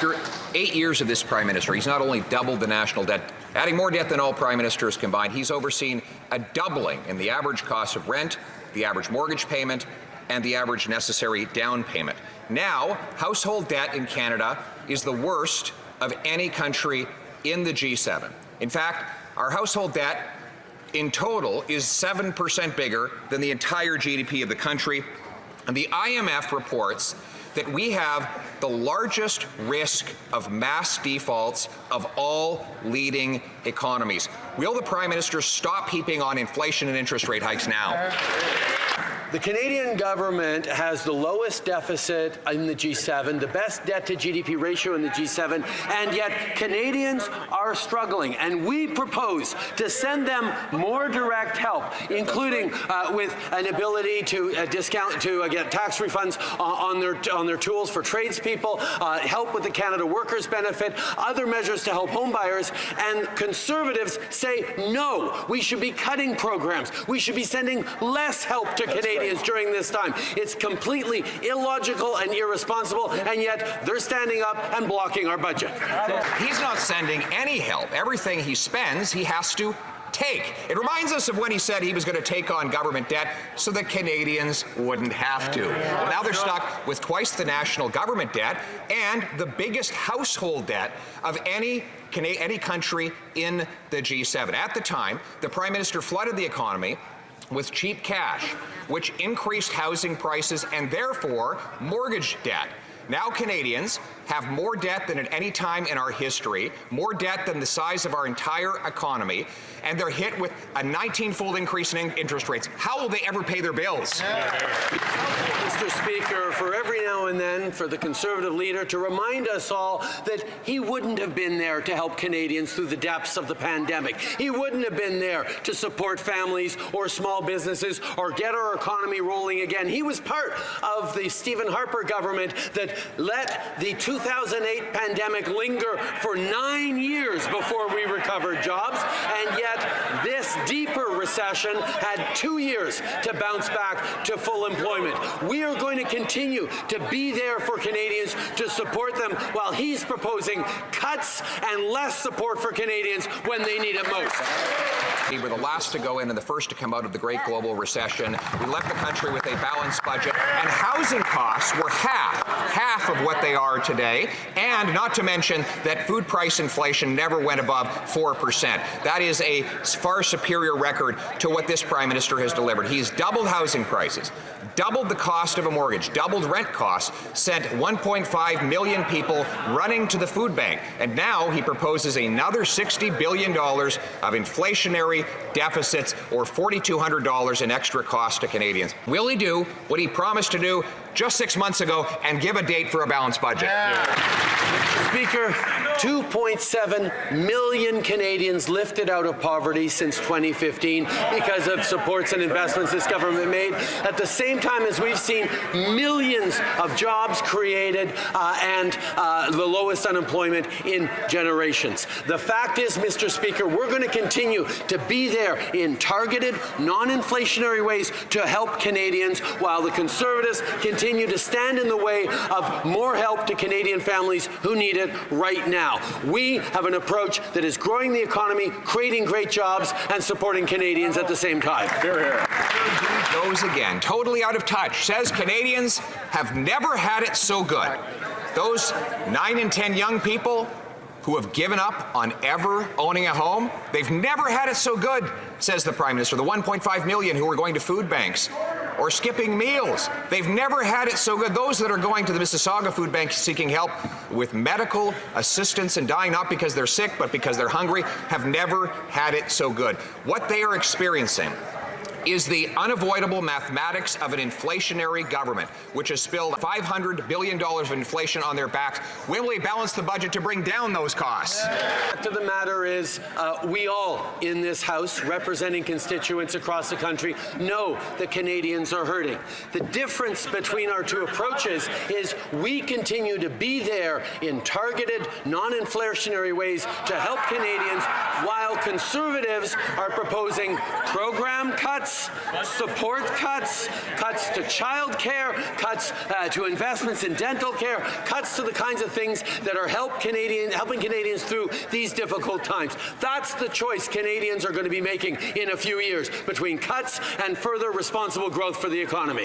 After 8 years of this Prime Minister, he's not only doubled the national debt, adding more debt than all Prime Ministers combined, he's overseen a doubling in the average cost of rent, the average mortgage payment, and the average necessary down payment. Now, household debt in Canada is the worst of any country in the G7. In fact, our household debt in total is 7% bigger than the entire GDP of the country. And the IMF reports that we have the largest risk of mass defaults of all leading economies. Will the Prime Minister stop heaping on inflation and interest rate hikes now? The Canadian government has the lowest deficit in the G7, the best debt-to-GDP ratio in the G7, and yet Canadians are struggling. And we propose to send them more direct help, including with an ability to get tax refunds on their tools for tradespeople, help with the Canada Workers Benefit, other measures to help homebuyers. And Conservatives say no. We should be cutting programs. We should be sending less help to Canadians during this time. It's completely illogical and irresponsible, and yet they're standing up and blocking our budget. He's not sending any help. Everything he spends, he has to take. It reminds us of when he said he was going to take on government debt so that Canadians wouldn't have to. Well, now they're stuck with twice the national government debt and the biggest household debt of any country in the G7. At the time, the Prime Minister flooded the economy with cheap cash, which increased housing prices and therefore mortgage debt. Now Canadians have more debt than at any time in our history, more debt than the size of our entire economy, and they're hit with a 19-fold increase in interest rates. How will they ever pay their bills? Mr. Speaker, for every now and then, for the Conservative leader to remind us all that he wouldn't have been there to help Canadians through the depths of the pandemic. He wouldn't have been there to support families or small businesses or get our economy rolling again. He was part of the Stephen Harper government that let the 2008 pandemic linger for 9 years before we recovered jobs, and yet this deeper recession had 2 years to bounce back to full employment. We are going to continue to be there for Canadians, to support them, while he's proposing cuts and less support for Canadians when they need it most. We were the last to go in and the first to come out of the great global recession. We left the country with a balanced budget, and housing costs were half of what they are today, and not to mention that food price inflation never went above 4%. That is a far superior record to what this Prime Minister has delivered. He's doubled housing prices, doubled the cost of a mortgage, doubled rent costs, sent 1.5 million people running to the food bank, and now he proposes another $60 billion of inflationary deficits, or $4,200 in extra cost to Canadians. Will he do what he promised to do just 6 months ago and give a date for a balanced budget? Mr. Speaker, 2.7 million Canadians lifted out of poverty since 2015 because of supports and investments this government made, at the same time as we've seen millions of jobs created and the lowest unemployment in generations. The fact is, Mr. Speaker, we're going to continue to be there in targeted, non-inflationary ways to help Canadians, while the Conservatives continue to stand in the way of more help to Canadian families who need it right now. We have an approach that is growing the economy, creating great jobs, and supporting Canadians at the same time. Here, here. Goes again, totally out of touch, says Canadians have never had it so good. Those 9 in 10 young people who have given up on ever owning a home, they've never had it so good, says the Prime Minister. The 1.5 million who are going to food banks or skipping meals, they've never had it so good. Those that are going to the Mississauga Food Bank seeking help with medical assistance and dying not because they're sick but because they're hungry have never had it so good. What they are experiencing is the unavoidable mathematics of an inflationary government, which has spilled $500 billion of inflation on their backs. When will they balance the budget to bring down those costs? The fact of the matter is, we all in this House, representing constituents across the country, know that Canadians are hurting. The difference between our two approaches is we continue to be there in targeted, non-inflationary ways to help Canadians, while Conservatives are proposing program cuts cuts, support cuts, cuts to child care, cuts to investments in dental care, cuts to the kinds of things that are helping Canadians through these difficult times. That's the choice Canadians are going to be making in a few years between cuts and further responsible growth for the economy.